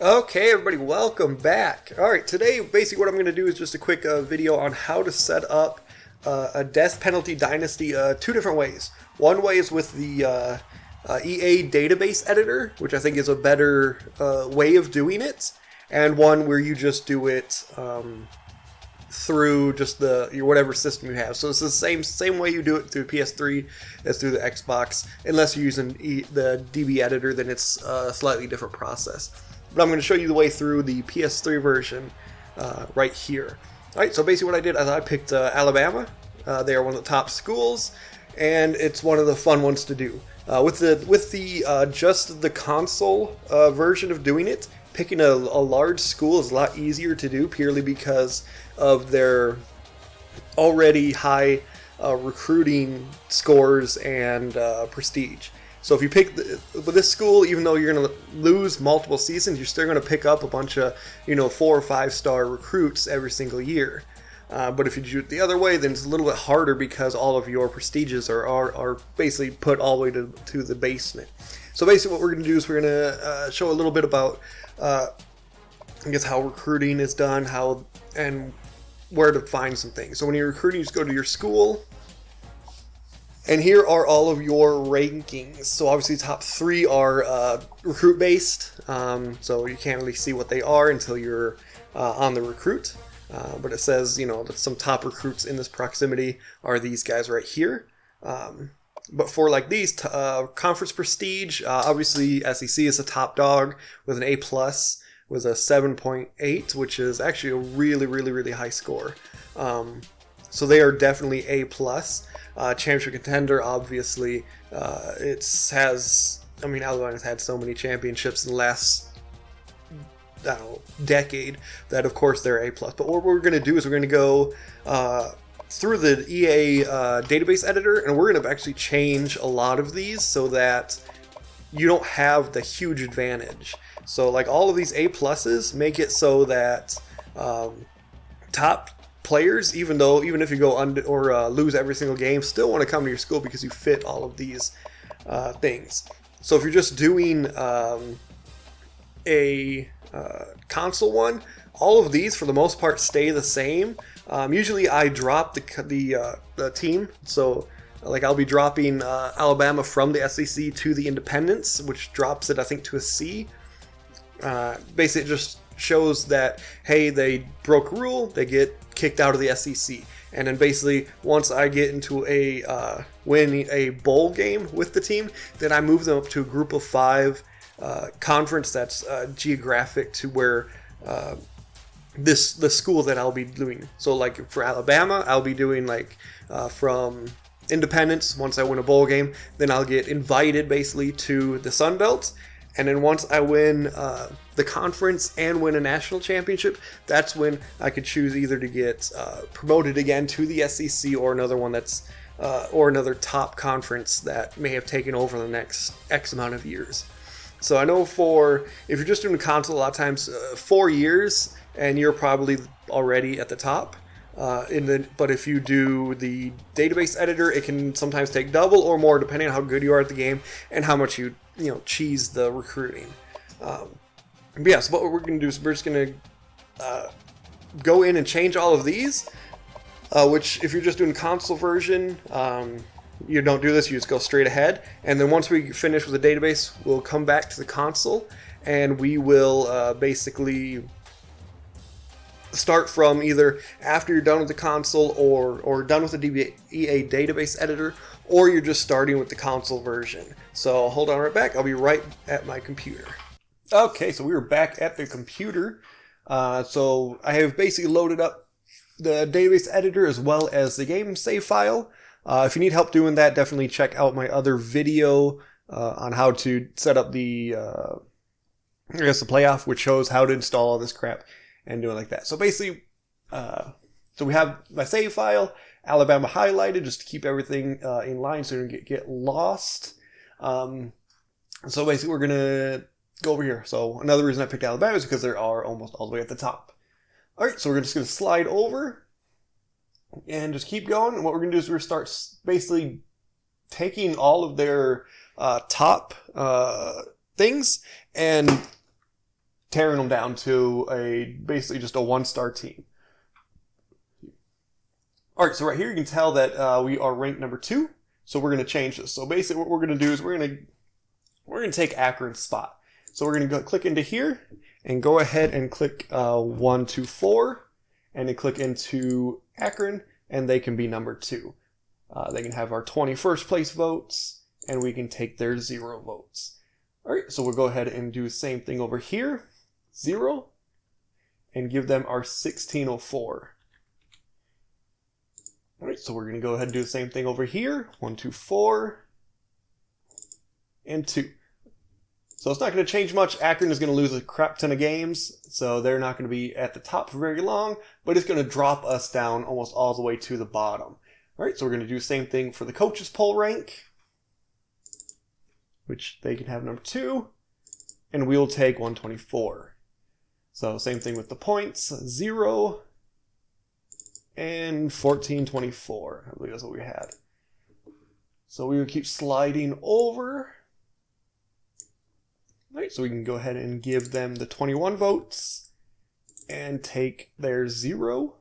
Okay, everybody, welcome back. All right, today, basically what I'm going to do is just a quick video on how to set up a Death Penalty Dynasty two different ways. One way is with the EA database editor, which I think is a better way of doing it, and one where you just do it through just your whatever system you have. So it's the same way you do it through PS3 as through the Xbox. Unless you're using the DB editor, then it's a slightly different process. But I'm going to show you the way through the PS3 version right here. Alright, so basically what I did is I picked Alabama. They are one of the top schools, and it's one of the fun ones to do. With the just the console version of doing it, picking a large school is a lot easier to do purely because of their already high recruiting scores and prestige. So if you pick with this school, even though you're going to lose multiple seasons, you're still going to pick up a bunch of 4 or 5 star recruits every single year. But if you do it the other way, then it's a little bit harder because all of your prestiges are basically put all the way to the basement. So basically what we're going to do is we're going to show a little bit about I guess how recruiting is done, how and where to find some things. So when you're recruiting, you just go to your school. And here are all of your rankings. So obviously the top 3 are recruit based, so you can't really see what they are until you're on the recruit. But it says, that some top recruits in this proximity are these guys right here. But for like these conference prestige, obviously SEC is a top dog with an A+, with a 7.8, which is actually a really, really, really high score. So they are definitely A+. Championship contender, obviously, Alabama's had so many championships in the last, decade that, of course, they're A+. But what we're going to do is we're going to go through the EA database editor, and we're going to actually change a lot of these so that you don't have the huge advantage. So, like, all of these A+, make it so that top players, even if you go under or lose every single game, still want to come to your school because you fit all of these things. So if you're just doing a console one, all of these for the most part stay the same. Usually I drop the team, so like I'll be dropping Alabama from the SEC to the Independents, which drops it I think to a C. Basically it just shows that, hey, they broke a rule, they get kicked out of the SEC. And then basically once I get into win a bowl game with the team, then I move them up to a group of 5 conference that's geographic to where the school that I'll be doing. So like for Alabama, I'll be doing like from Independence. Once I win a bowl game, then I'll get invited basically to the Sun Belt. And then once I win the conference and win a national championship, that's when I could choose either to get promoted again to the SEC or another one that's or another top conference that may have taken over the next X amount of years. So I know if you're just doing a console, a lot of times 4 years and you're probably already at the top. But if you do the database editor, it can sometimes take double or more depending on how good you are at the game and how much you cheese the recruiting. So what we're going to do is we're just going to go in and change all of these, which if you're just doing console version, you don't do this, you just go straight ahead. And then once we finish with the database, we'll come back to the console and we will basically start from either after you're done with the console or done with the EA database editor, or you're just starting with the console version. So hold on right back. I'll be right at my computer. Okay, so we were back at the computer. So I have basically loaded up the database editor as well as the game save file. If you need help doing that, definitely check out my other video on how to set up the playoff, which shows how to install all this crap and do it like that. So basically, so we have my save file, Alabama highlighted, just to keep everything in line so you don't get lost. So basically we're going to go over here. So another reason I picked Alabama is because they are almost all the way at the top. Alright, so we're just going to slide over and just keep going. And what we're going to do is we're going to start basically taking all of their top things and tearing them down to basically just a 1-star team. All right, so right here you can tell that we are ranked number 2. So we're going to change this. So basically what we're going to do is we're going to take Akron's spot. So we're going to go click into here and go ahead and click 1, 2, 4, and then click into Akron, and they can be number 2. They can have our 21st place votes, and we can take their 0 votes. All right, so we'll go ahead and do the same thing over here, 0, and give them our 1604. All right, so we're going to go ahead and do the same thing over here, 1, 2, 4, and 2. So it's not going to change much. Akron is going to lose a crap ton of games, so they're not going to be at the top for very long, but it's going to drop us down almost all the way to the bottom. All right, so we're going to do the same thing for the coaches poll rank, which they can have number 2, and we'll take 124. So same thing with the points, 0, and 1424. I believe that's what we had. So we will keep sliding over. All right, so we can go ahead and give them the 21 votes and take their 0.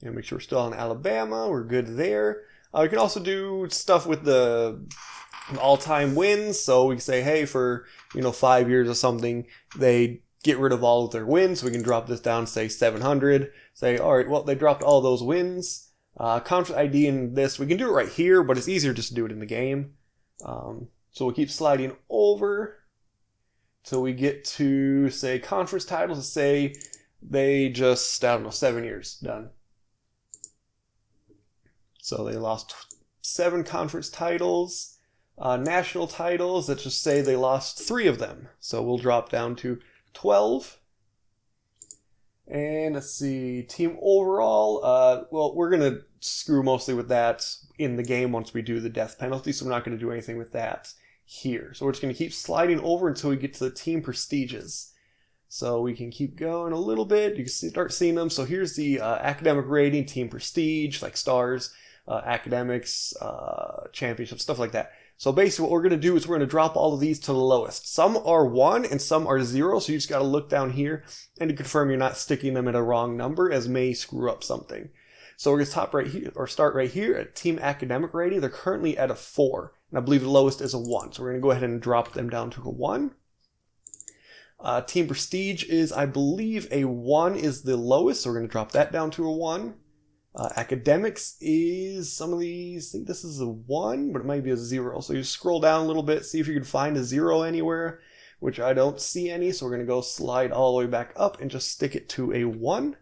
And make sure we're still on Alabama. We're good there. We can also do stuff with the all-time wins. So we can say, hey, for 5 years or something, they get rid of all of their wins. So we can drop this down, say 700. Say, all right, well, they dropped all those wins. Conference ID in this, we can do it right here, but it's easier just to do it in the game. So we'll keep sliding over till we get to, say, conference titles, and say they just, 7 years, done. So they lost 7 conference titles. National titles, let's just say they lost 3 of them. So we'll drop down to 12. And let's see, team overall, well, we're going to screw mostly with that in the game once we do the death penalty, so we're not going to do anything with that here. So we're just going to keep sliding over until we get to the team prestiges. So we can keep going a little bit. You can start seeing them. So here's the academic rating, team prestige, like stars, academics, championships, stuff like that. So basically what we're going to do is we're going to drop all of these to the lowest. Some are 1 and some are 0, so you just got to look down here and to confirm you're not sticking them at a wrong number, as may screw up something. So we're going to start right here at team academic rating. They're currently at a 4, and I believe the lowest is a 1. So we're going to go ahead and drop them down to a 1. Team prestige is, I believe, a 1 is the lowest, so we're going to drop that down to a 1. Academics is, some of these, I think this is a 1, but it might be a 0. So you scroll down a little bit, see if you can find a 0 anywhere, which I don't see any. So we're going to go slide all the way back up and just stick it to a 1.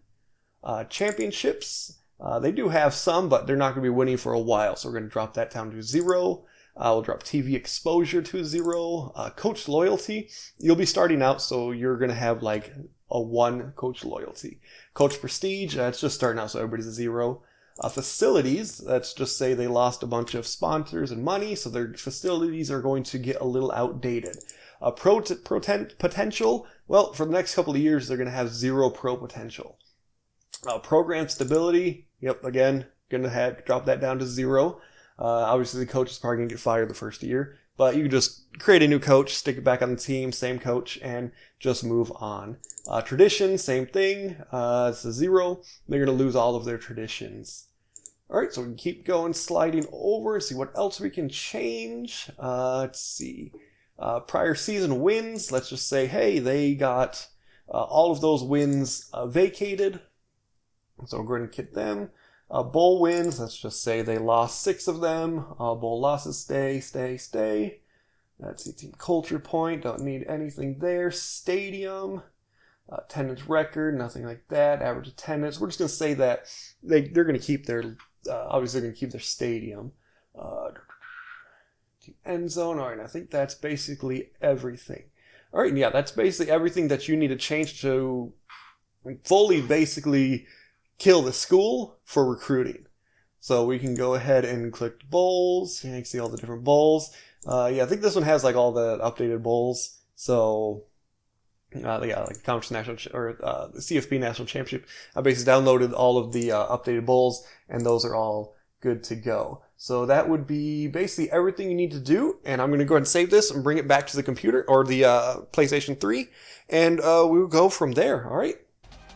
Championships, they do have some, but they're not going to be winning for a while. So we're going to drop that down to 0. We'll drop TV exposure to a 0. Coach loyalty, you'll be starting out, so you're going to have like a 1 coach loyalty. Coach prestige, it's just starting out, so everybody's a 0. Facilities, let's just say they lost a bunch of sponsors and money, so their facilities are going to get a little outdated. Potential, well, for the next couple of years, they're going to have 0 pro potential. Program stability, yep, again, going to drop that down to 0. Obviously, the coach is probably going to get fired the first year, but you can just create a new coach, stick it back on the team, same coach, and just move on. Tradition, same thing. It's a 0. They're going to lose all of their traditions. All right, so we can keep going, sliding over, see what else we can change. Let's see. Prior season wins. Let's just say, hey, they got all of those wins vacated. So we're going to get them. Bowl wins, let's just say they lost 6 of them. Bowl losses, stay. Let's see, team culture point, don't need anything there. Stadium, attendance record, nothing like that. Average attendance, we're just going to say that they're going to keep their, obviously they're going to keep their stadium. Team end zone, all right, I think that's basically everything. All right, yeah, that's basically everything that you need to change to fully basically kill the school for recruiting. So we can go ahead and click bowls. You can see all the different bowls. Yeah, I think this one has like all the updated bowls. So yeah, like Conference National or the CFP National Championship. I basically downloaded all of the updated bowls, and those are all good to go. So that would be basically everything you need to do. And I'm going to go ahead and save this and bring it back to the computer or the PlayStation 3. And we'll go from there. All right.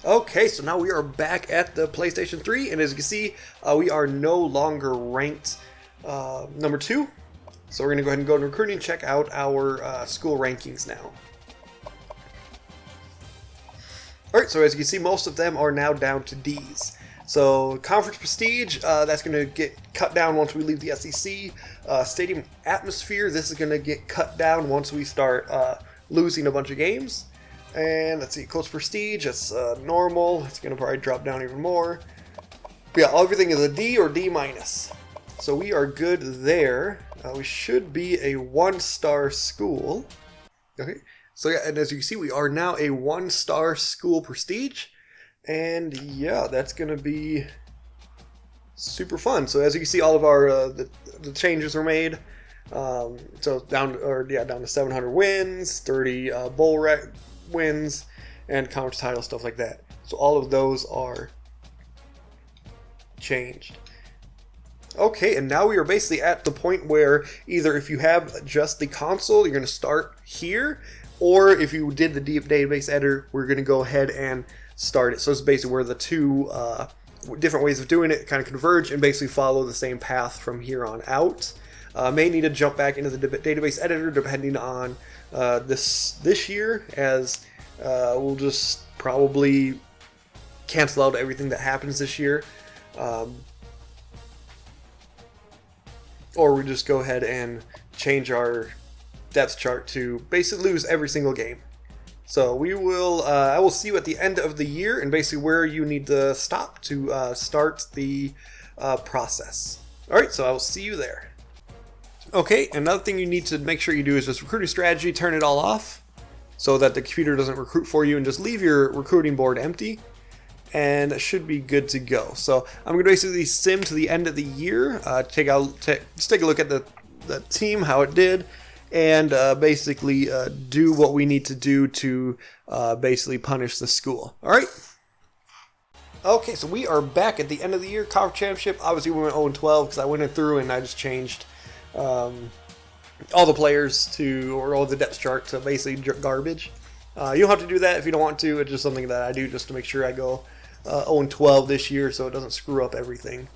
Okay, so now we are back at the PlayStation 3. And as you can see, we are no longer ranked number 2. So we're going to go ahead and go to recruiting and check out our school rankings now. All right, so as you can see, most of them are now down to Ds. So conference prestige, that's going to get cut down once we leave the SEC. Stadium atmosphere, this is going to get cut down once we start losing a bunch of games. And let's see, coach prestige, that's normal. It's going to probably drop down even more. But yeah, everything is a D or D minus. So we are good there. We should be a 1-star school. Okay, so yeah, and as you can see, we are now a 1-star school prestige. And yeah, that's going to be super fun. So as you can see, all of our the changes were made. So down to 700 wins, 30 bowl wins, and conference title, stuff like that. So all of those are changed. Okay, and now we are basically at the point where either if you have just the console, you're going to start here, or if you did the database editor, we're going to go ahead and start it. So it's basically where the two different ways of doing it kind of converge and basically follow the same path from here on out. May need to jump back into the database editor depending on this year, as we'll just probably cancel out everything that happens this year. Or we just go ahead and change our depth chart to basically lose every single game. So we will. I will see you at the end of the year and basically where you need to stop to start the process. All right, so I will see you there. Okay, another thing you need to make sure you do is just recruiting strategy. Turn it all off so that the computer doesn't recruit for you, and just leave your recruiting board empty. And it should be good to go. So I'm going to basically sim to the end of the year. Just take a look at the team, how it did. And basically do what we need to do to basically punish the school. All right. Okay, so we are back at the end of the year. Conference championship. Obviously, we went 0-12 because I went through and I just changed all the players or all the depth chart to basically garbage. You don't have to do that if you don't want to. It's just something that I do just to make sure I go 0-12 this year so it doesn't screw up everything.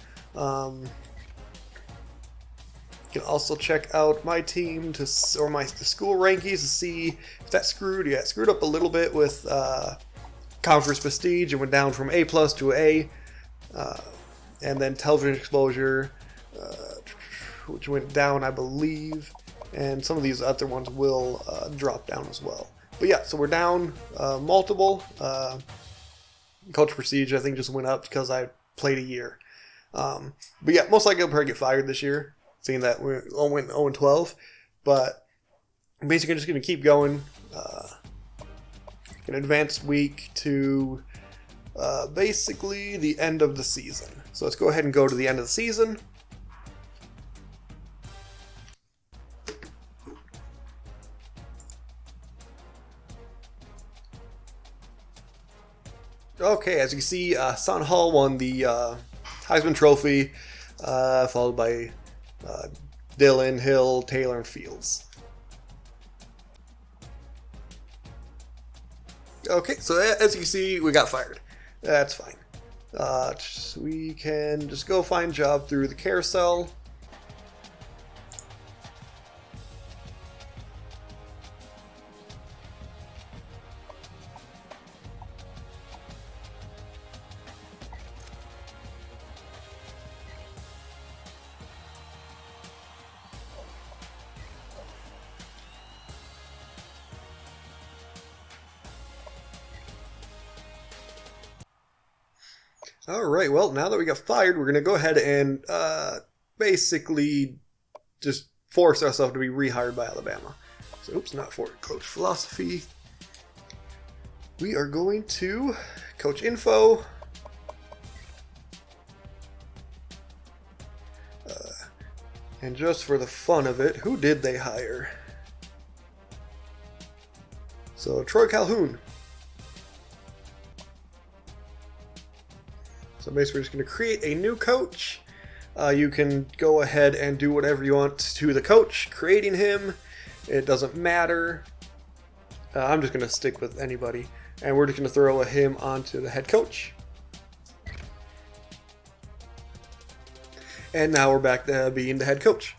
You can also check out my team or my school rankings to see if that's screwed. Yeah, it screwed up a little bit with conference prestige. It went down from A+ to A. And then television exposure, which went down, I believe. And some of these other ones will drop down as well. But yeah, so we're down multiple. Coach prestige, I think, just went up because I played a year. But yeah, most likely I'll probably get fired this year, seeing that we went 0-12. But I'm basically just going to keep going. An advanced week to basically the end of the season. So let's go ahead and go to the end of the season. Okay, as you can see, Son Hall won the Heisman Trophy, followed by Dillon, Hill, Taylor, and Fields. Okay, so as you can see, we got fired. That's fine. We can just go find a job through the carousel. Alright, well, now that we got fired, we're going to go ahead and basically just force ourselves to be rehired by Alabama. So, oops, not for Coach Philosophy. We are going to Coach Info. And just for the fun of it, who did they hire? So, Troy Calhoun. So basically we're just going to create a new coach. You can go ahead and do whatever you want to the coach, creating him. It doesn't matter. I'm just going to stick with anybody. And we're just going to throw him onto the head coach. And now we're back to being the head coach.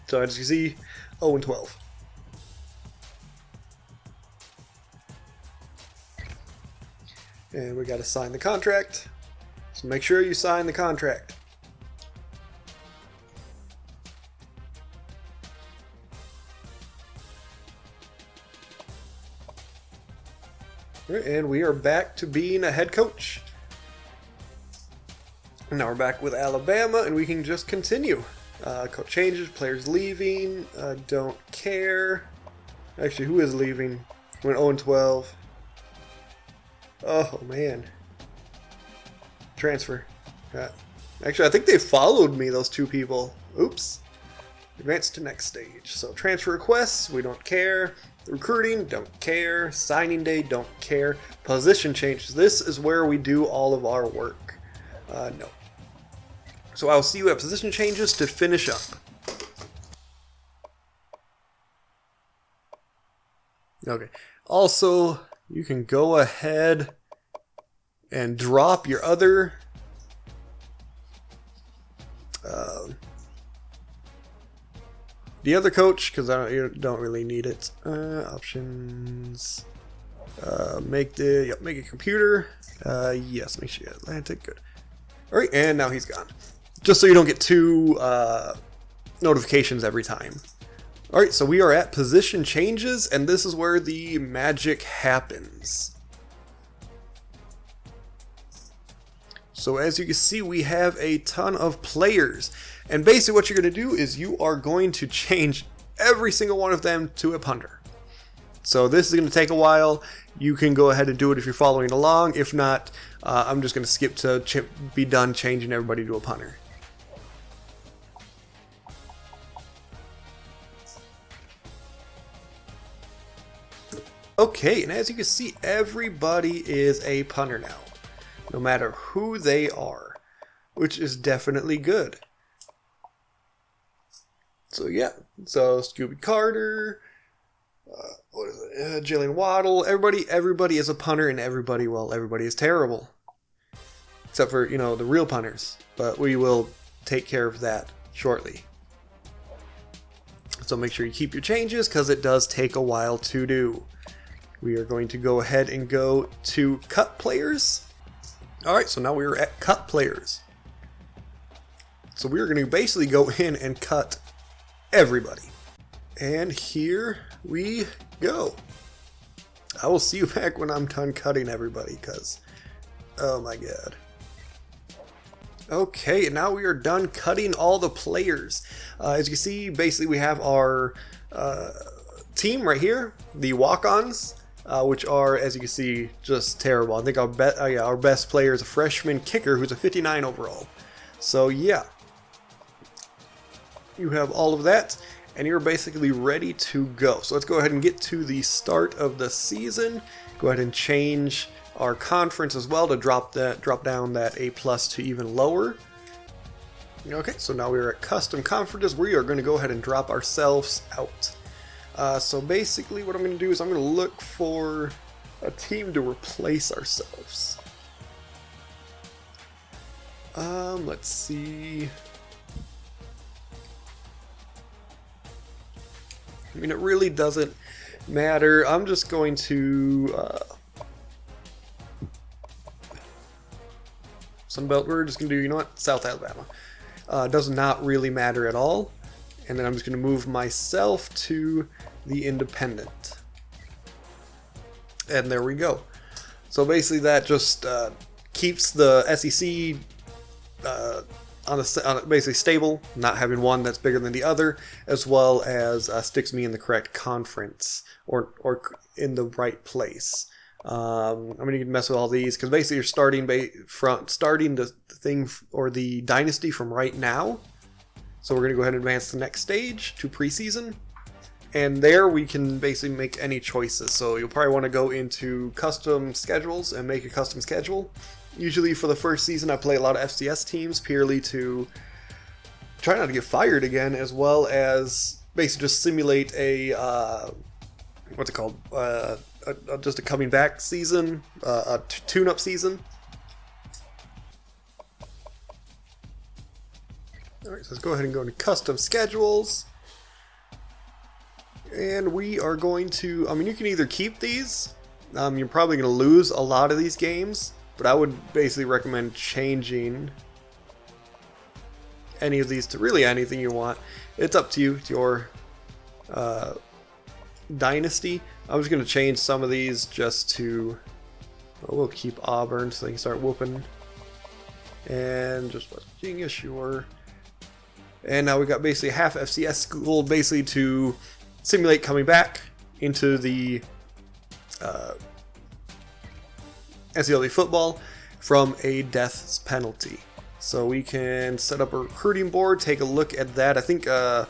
So as you see, 0-12. And we got to sign the contract. So make sure you sign the contract. And we are back to being a head coach. And now we're back with Alabama, and we can just continue. Coach changes, players leaving, don't care. Actually, who is leaving? Went 0-12. Oh, man. Transfer. Actually, I think they followed me, those two people. Oops. Advance to next stage. So transfer requests, we don't care. Recruiting, don't care. Signing day, don't care. Position changes. This is where we do all of our work. No. So I'll see you at position changes to finish up. Okay. Also, you can go ahead and drop your other the other coach, because you don't really need it. Options. Make a computer. Yes, make sure you Atlantic. Good. All right, and now he's gone. Just so you don't get two notifications every time. All right, so we are at position changes, and this is where the magic happens. So as you can see, we have a ton of players. And basically what you're going to do is you are going to change every single one of them to a punter. So this is going to take a while. You can go ahead and do it if you're following along. If not, I'm just going to skip to be done changing everybody to a punter. Okay, and as you can see, everybody is a punter now, no matter who they are, which is definitely good. So yeah, so Scooby Carter, what is it? Jalen Waddle, everybody is a punter, and everybody is terrible, except for the real punters. But we will take care of that shortly. So make sure you keep your changes because it does take a while to do. We are going to go ahead and go to cut players. All right, so now we are at cut players. So we are going to basically go in and cut everybody. And here we go. I will see you back when I'm done cutting everybody because, oh my god. Okay, and now we are done cutting all the players. As you can see, basically we have our team right here, the walk-ons, which are, as you can see, just terrible. I think our best player is a freshman kicker who's a 59 overall. So yeah. You have all of that, and you're basically ready to go. So let's go ahead and get to the start of the season. Go ahead and change our conference as well to drop down that A+ to even lower. Okay, so now we're at custom conferences. We are going to go ahead and drop ourselves out. So basically what I'm going to do is I'm going to look for a team to replace ourselves. Let's see. I mean, it really doesn't matter. I'm just going to Sunbelt. We're just going to do, South Alabama. Does not really matter at all. And then I'm just going to move myself to the Independent. And there we go. So basically that just keeps the SEC basically stable, not having one that's bigger than the other, as well as sticks me in the correct conference or in the right place. I'm going to mess with all these because basically you're starting the thing or the dynasty from right now. So we're going to go ahead and advance to the next stage to preseason. And there we can basically make any choices. So you'll probably want to go into custom schedules and make a custom schedule. Usually for the first season, I play a lot of FCS teams purely to try not to get fired again, as well as basically just simulate a what's it called? Just a coming back season, a tune-up season. Alright, so let's go ahead and go into custom schedules. And we are going to, I mean, you can either keep these. You're probably going to lose a lot of these games, but I would basically recommend changing any of these to really anything you want. It's up to you. It's your dynasty. I'm just going to change some of these just to, we'll keep Auburn so they can start whooping. And just Virginia, sure. And now we got basically half FCS school basically to simulate coming back into the NCAA football from a death penalty. So we can set up a recruiting board, take a look at that. I think a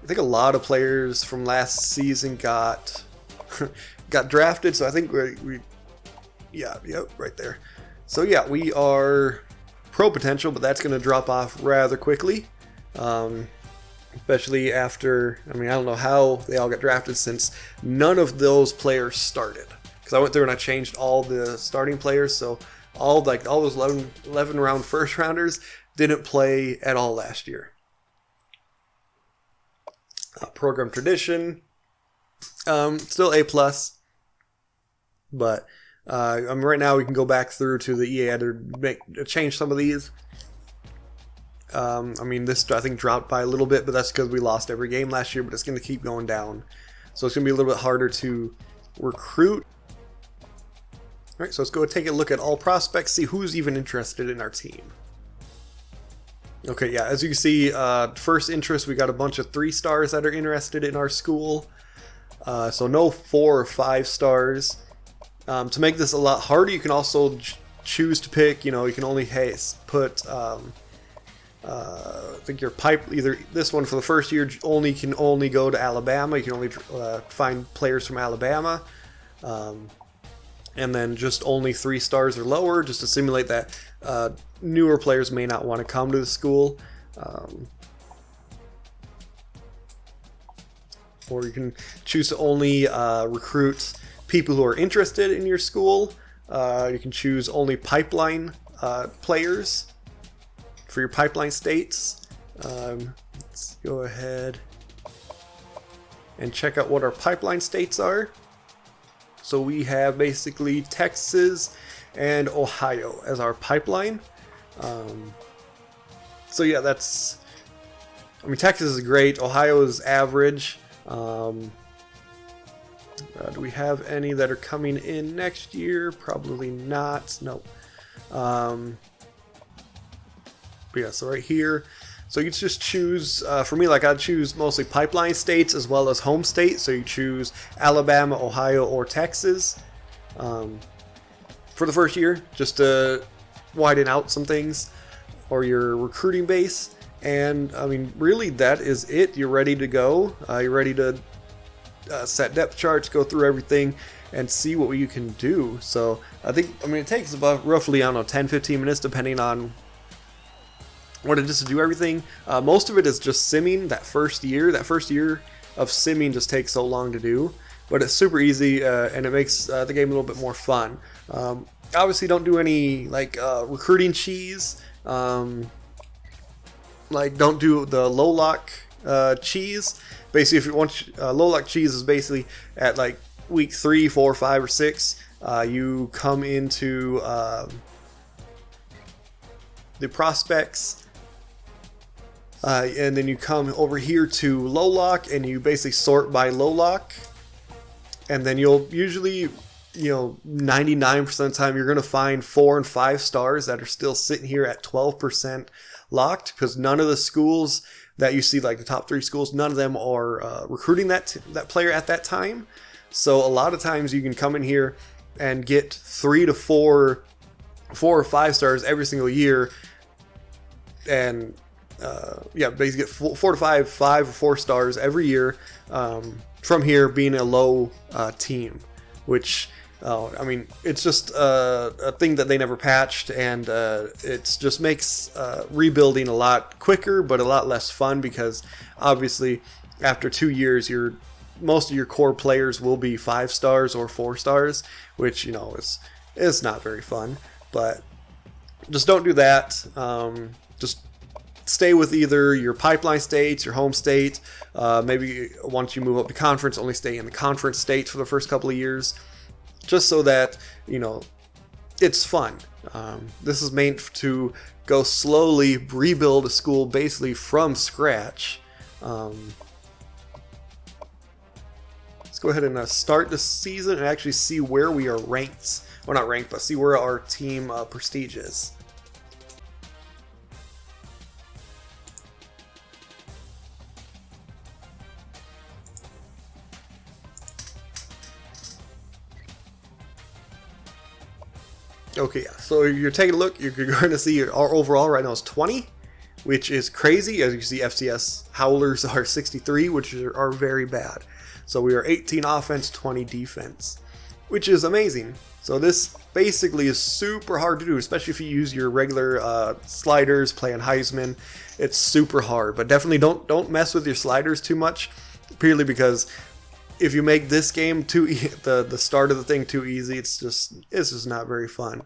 lot of players from last season got drafted. So I think we right there. So yeah, we are pro potential, but that's going to drop off rather quickly. Especially after, I mean, I don't know how they all got drafted since none of those players started. Because I went through and I changed all the starting players, so all those 11 round first rounders didn't play at all last year. Program tradition, still A+, but right now we can go back through to the EA to change some of these. I mean, this I think dropped by a little bit, but that's because we lost every game last year, but it's going to keep going down. So it's going to be a little bit harder to recruit. All right, so let's go take a look at all prospects, see who's even interested in our team. Okay, yeah, as you can see, first interest, we got a bunch of 3 stars that are interested in our school. So no 4 or 5 stars. To make this a lot harder, you can also choose to pick, you can only put... I think your either this one for the first year can only go to Alabama. You can only find players from Alabama, and then just only 3 stars or lower, just to simulate that newer players may not want to come to the school. Or you can choose to only recruit people who are interested in your school. You can choose only pipeline players for your pipeline states. Let's go ahead and check out what our pipeline states are. So we have basically Texas and Ohio as our pipeline. So yeah, Texas is great. Ohio is average. Do we have any that are coming in next year? Probably not. No. But yeah, so right here, so you just choose, for me, I'd choose mostly pipeline states as well as home state. So you choose Alabama, Ohio, or Texas for the first year, just to widen out some things, or your recruiting base. And I mean, really, that is it. You're ready to go. You're ready to set depth charts, go through everything, and see what you can do. So it takes about roughly, 10-15 minutes, depending on what it is to do everything. Most of it is just simming that first year. That first year of simming just takes so long to do, but it's super easy, and it makes the game a little bit more fun. Obviously, don't do any recruiting cheese. Don't do the low lock cheese. Basically, if you want low lock cheese, is basically at week 3, 4, 5, or 6. You come into the prospects. And then you come over here to low lock, and you basically sort by low lock, and then you'll usually, 99% of the time you're going to find 4 and 5 stars that are still sitting here at 12% locked, because none of the schools that you see, the top 3 schools, none of them are recruiting that player at that time. So a lot of times you can come in here and get 3 to 4 or 5 stars every single year, and basically get 4 to 5 or 4 stars every year from here being a low team, which I mean, it's just a thing that they never patched, and it just makes rebuilding a lot quicker, but a lot less fun, because obviously after 2 years, most of your core players will be 5 stars or 4 stars, which, you know, is not very fun. But just don't do that. Just stay with either your pipeline states, your home state. Maybe once you move up to conference, only stay in the conference states for the first couple of years, just so that, you know, it's fun. This is meant to go slowly rebuild a school basically from scratch. Let's go ahead and start the season and actually see where we are ranked. Well, not ranked, but see where our team prestige is. Okay, so you're taking a look, you're going to see our overall right now is 20, which is crazy. As you see, FCS Howlers are 63, which are very bad. So we are 18 offense, 20 defense, which is amazing. So this basically is super hard to do, especially if you use your regular sliders, play on Heisman. It's super hard, but definitely don't mess with your sliders too much, purely because if you make this game the start of the thing too easy, it's just not very fun.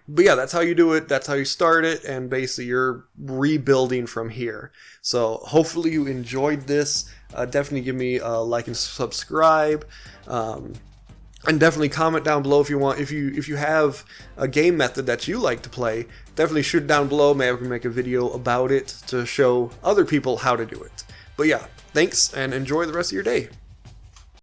But yeah, that's how you do it. That's how you start it, and basically you're rebuilding from here. So hopefully you enjoyed this. Definitely give me a like and subscribe, and definitely comment down below if you want. If you have a game method that you like to play, definitely shoot it down below. Maybe I can make a video about it to show other people how to do it. But yeah, thanks and enjoy the rest of your day.